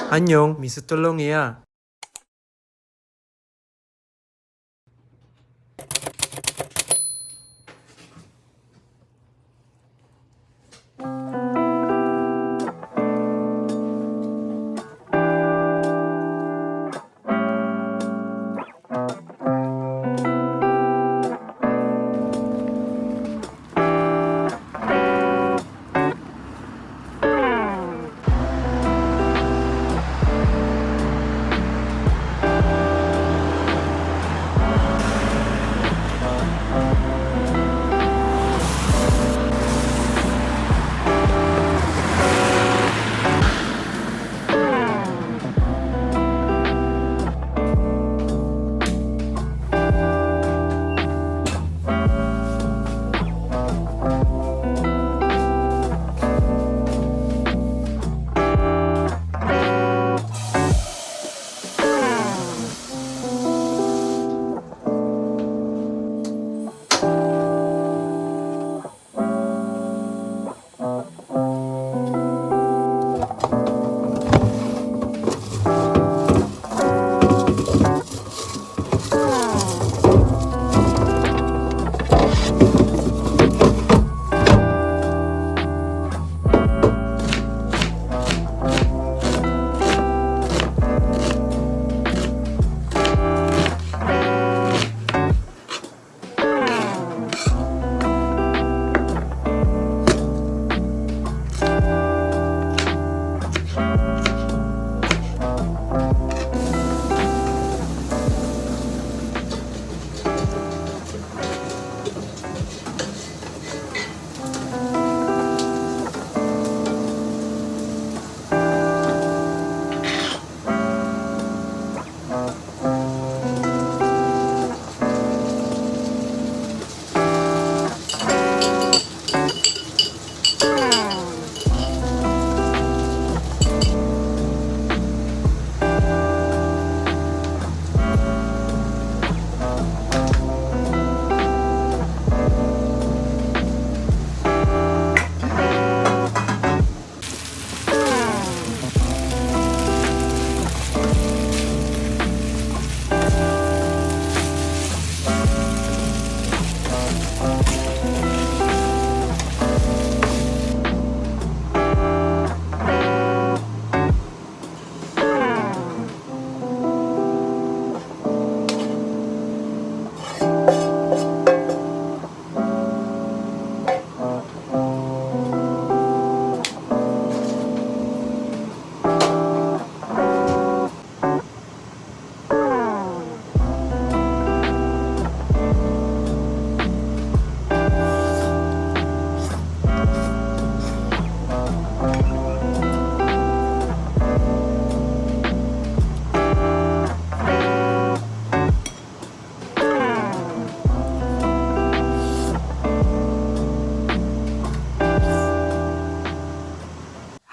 안녕, 미스톨롱이야.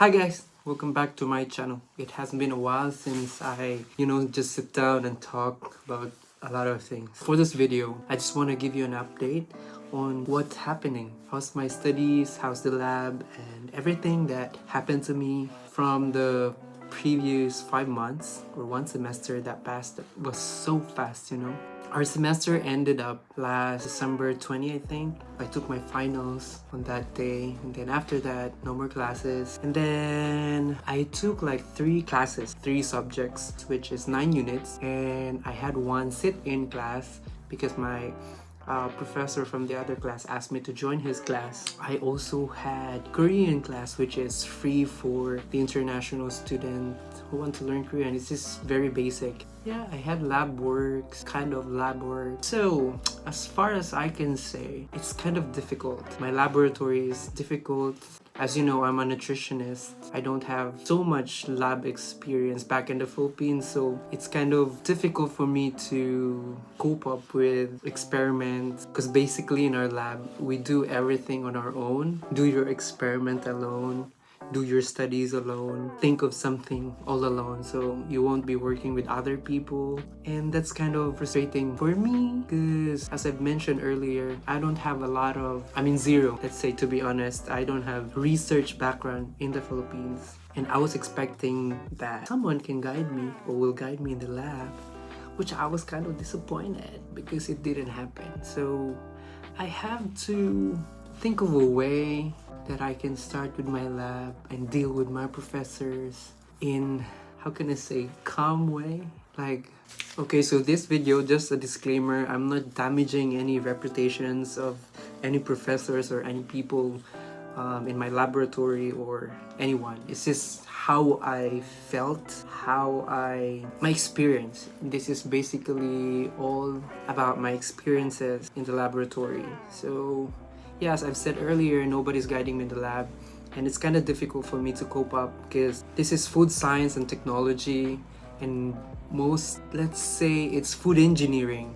Hi guys, welcome back to my channel. It has been a while since I, just sit down and talk about a lot of things. For this video, I just want to give you an update on what's happening. How's my studies, how's the lab, and everything that happened to me from the previous 5 months or 1 semester that passed. Was so fast, Our semester ended up last December 20, I think. I took my finals on that day, and then after that, no more classes. And then I took like 3 classes, 3 subjects, which is 9 units. And I had 1 sit-in class because my professor from the other class asked me to join his class. I also had Korean class, which is free for the international student who want to learn Korean. It's just very basic. Yeah, I had lab works, kind of lab work. So, as far as I can say, it's kind of difficult. My laboratory is difficult. As you know, I'm a nutritionist. I don't have so much lab experience back in the Philippines, so it's kind of difficult for me to cope up with experiments, because basically in our lab, we do everything on our own. Do your experiment alone, do your studies alone, think of something all alone, so you won't be working with other people. And that's kind of frustrating for me because, as I've mentioned earlier, I don't have a lot of, zero, let's say, to be honest. I don't have research background in the Philippines. And I was expecting that someone can guide me or will guide me in the lab, which I was kind of disappointed because it didn't happen. So I have to think of a way that I can start with my lab and deal with my professors in, how can I say, calm way. Like, okay, so this video, just a disclaimer, I'm not damaging any reputations of any professors or any people in my laboratory or anyone. It's just how I felt, my experience. This is basically all about my experiences in the laboratory. So, yes, I've said earlier, nobody's guiding me in the lab, and it's kind of difficult for me to cope up because this is food science and technology, and let's say it's food engineering.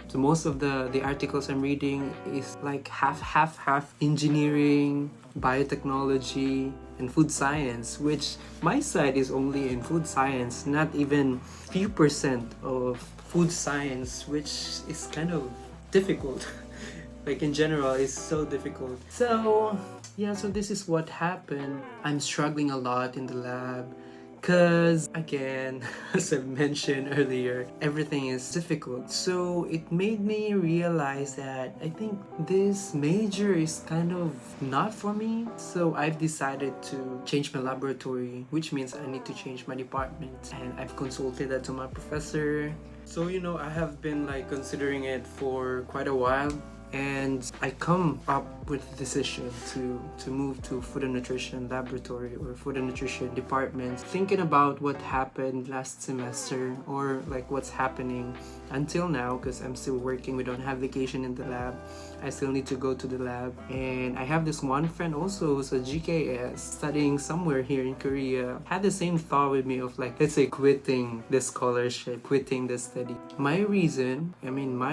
So most of the articles I'm reading is like half engineering, biotechnology, and food science, which my side is only in food science, not even few percent of food science, which is kind of difficult. Like in general, it's so difficult. So yeah, so this is what happened. I'm struggling a lot in the lab. Because, again, as I mentioned earlier, everything is difficult. So it made me realize that I think this major is kind of not for me. So I've decided to change my laboratory, which means I need to change my department. And I've consulted that to my professor. So, I have been like considering it for quite a while. And I come up with the decision to move to food and nutrition laboratory or food and nutrition department, thinking about what happened last semester or like what's happening until now, because I'm still working. We don't have vacation in the lab. I still need to go to the lab. And I have this one friend also who's a GKS studying somewhere here in Korea, had the same thought with me of like, let's say, quitting the scholarship, quitting the study. My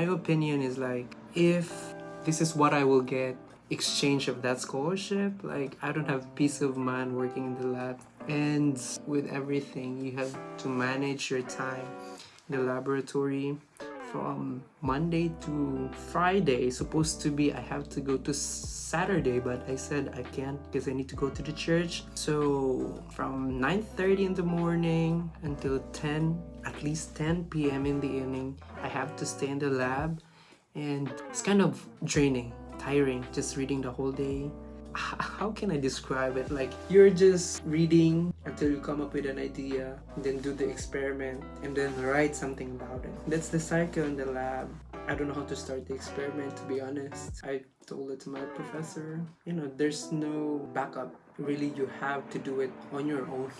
opinion is like, if this is what I will get exchange of that scholarship, like I don't have peace of mind working in the lab. And with everything, you have to manage your time in the laboratory from Monday to Friday. Supposed to be I have to go to Saturday, but I said I can't because I need to go to the church. So from 9:30 in the morning until at least 10 p.m. in the evening, I have to stay in the lab. And it's kind of draining, tiring, just reading the whole day. How can I describe it? Like, you're just reading until you come up with an idea, then do the experiment, and then write something about it. That's the cycle in the lab. I don't know how to start the experiment, to be honest. I told it to my professor. There's no backup. Really, you have to do it on your own.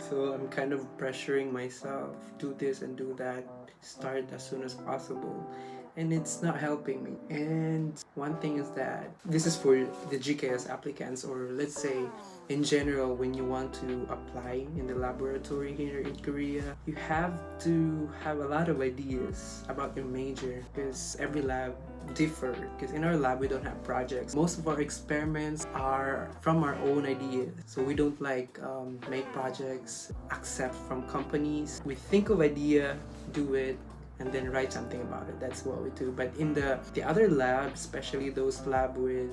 So I'm kind of pressuring myself, do this and do that, start as soon as possible. And it's not helping me. And one thing is that this is for the GKS applicants, or let's say in general, when you want to apply in the laboratory here in Korea, you have to have a lot of ideas about your major because every lab differ. Because in our lab, we don't have projects. Most of our experiments are from our own ideas. So we don't make projects accept from companies. We think of idea, do it, and then write something about it. That's what we do. But in the other labs, especially those lab with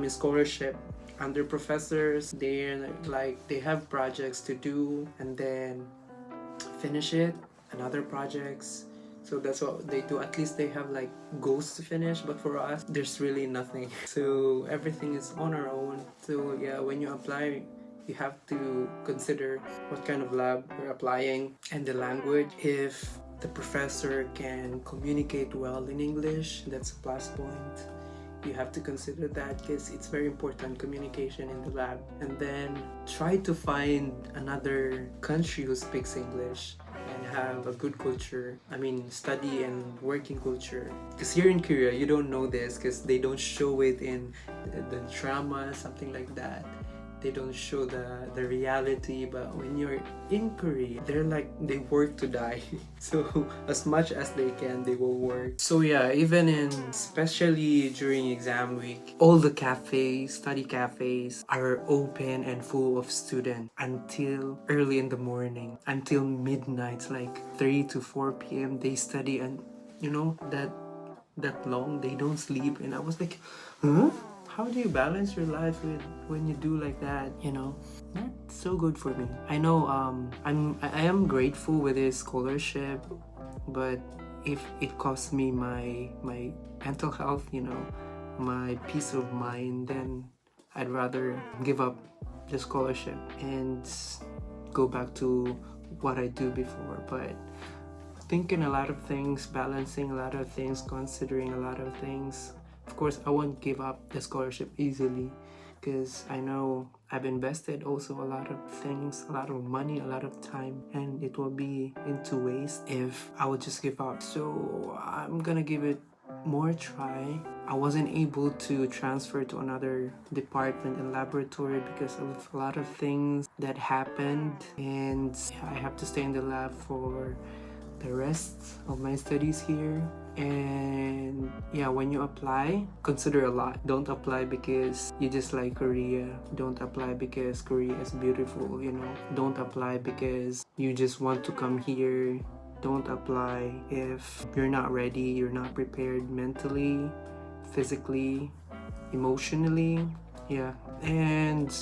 scholarship under professors, they have projects to do and then finish it, and other projects. So that's what they do. At least they have like goals to finish, but for us there's really nothing. So everything is on our own. So yeah, when you apply, you have to consider what kind of lab you're applying and the language. If the professor can communicate well in English, that's a plus point. You have to consider that because it's very important, communication in the lab. And then try to find another country who speaks English and have a good culture. Study and working culture. Because here in Korea, you don't know this because they don't show it in the drama, something like that. They don't show the reality, but when you're in Korea, they work to die. So as much as they can, they will work. So yeah, especially during exam week, all the study cafes are open and full of students until early in the morning, until midnight, like 3 to 4 p.m. They study, and that long they don't sleep. And I was like, huh? how do you balance your life with when you do like that, you know? Not so good for me. I know I am grateful with this scholarship, but if it costs me my mental health, you know, my peace of mind, then I'd rather give up the scholarship and go back to what I do before. But thinking a lot of things, balancing a lot of things, considering a lot of things, of course I won't give up the scholarship easily, because I know I've invested also a lot of things, a lot of money, a lot of time, and it will be into waste if I would just give up. So I'm gonna give it more try. I wasn't able to transfer to another department in laboratory because of a lot of things that happened, and I have to stay in the lab for the rest of my studies here. And yeah, when you apply, consider a lot. Don't apply because you just like Korea. Don't apply because Korea is beautiful, you know. Don't apply because you just want to come here. Don't apply if you're not ready, you're not prepared mentally, physically, emotionally. Yeah. And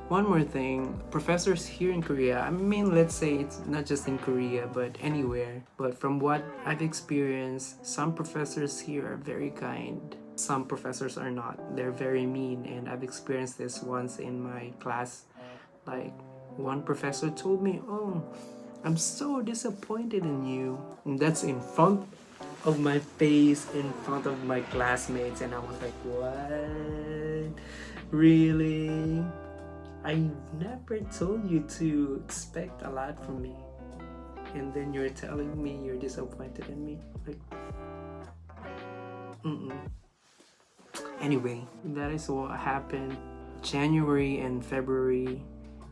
one more thing, professors here in Korea, I mean, let's say it's not just in Korea, but anywhere. But from what I've experienced, some professors here are very kind. Some professors are not. They're very mean, and I've experienced this once in my class. Like, one professor told me, "Oh, I'm so disappointed in you." And that's in front of my face, in front of my classmates, and I was like, what? Really? I never told you to expect a lot from me, and then you're telling me you're disappointed in me. Like, anyway, that is what happened. January and February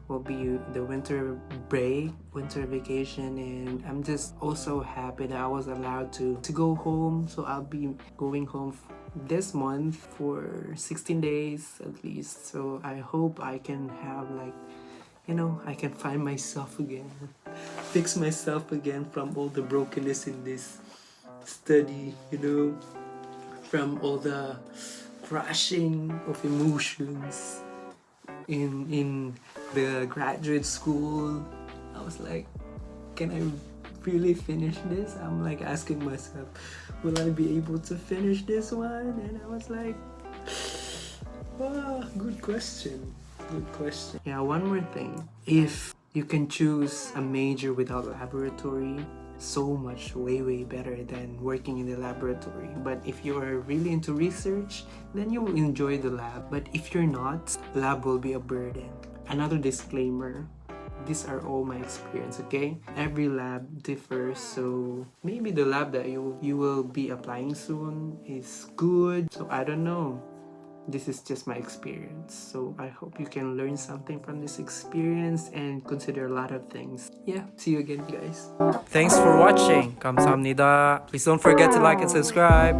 will be the winter break, winter vacation, and I'm just also happy that I was allowed to go home. So I'll be going home this month for 16 days at least. So I hope I can have, like, you know, I can find myself again, fix myself again from all the brokenness in this study, you know, from all the crashing of emotions in the graduate school. I was like, can I really finish this? I'm like asking myself, will I be able to finish this one? And I was like, good question. Yeah, one more thing. If you can choose a major without laboratory, so much way better than working in the laboratory. But if you are really into research, then you will enjoy the lab. But if you're not, lab will be a burden. Another disclaimer, these are all my experience, okay? Every lab differs, so maybe the lab that you will be applying soon is good. So I don't know. This is just my experience. So I hope you can learn something from this experience and consider a lot of things. Yeah, see you again, guys. Thanks for watching. 감사합니다. Please don't forget to like and subscribe.